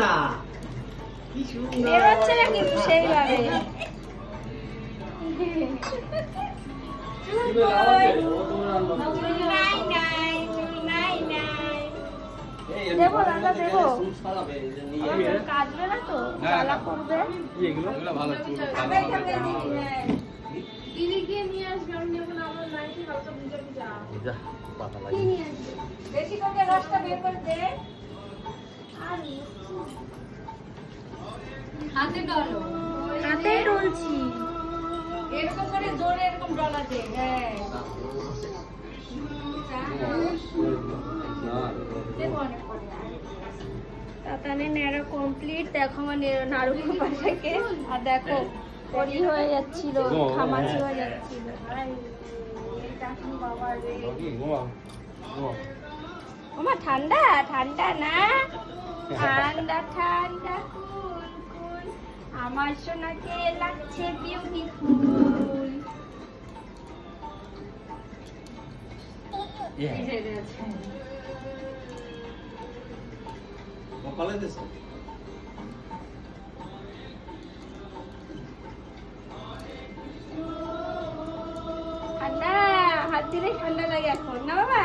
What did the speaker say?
না কি সুন্দর বেরোচ্ছে না কিন্তু সেইভাবে। চুল কই? চুল নাই নাই, চুল নাই নাই। দেবো দাদা দেবো। কাটবে না তো? জ্বালা করবে। এগুলো ভালো চুল দিদিকে নিয়ে আসবে, আমি যখন আমার নাইটি হালকা ভিজা ভিজা। যা পাতা কি লাগে নিয়ে আসবে? বেশি করে রসটা বের করে দে। আর হাতে ডলো। হাতে ডলছি। এরকম করে জোরে এরকম ডলাতে। হ্যাঁ। তাতানে নেড়া কমপ্লিট। দেখো আমার নাড়ু পাশাকে। আর দেখো পরি হয়ে যাচ্ছিল, খামাচি হয়ে যাচ্ছিল। বাবা রে, ওমা ঠান্ডা ঠান্ডা না, ঠান্ডা ঠান্ডা কুল কুল, আমার সোনাকে লাগছে বিউটিফুল। কপালে দিছো ঠান্ডা, হাত দিলে ঠান্ডা লাগে এখন না বাবা।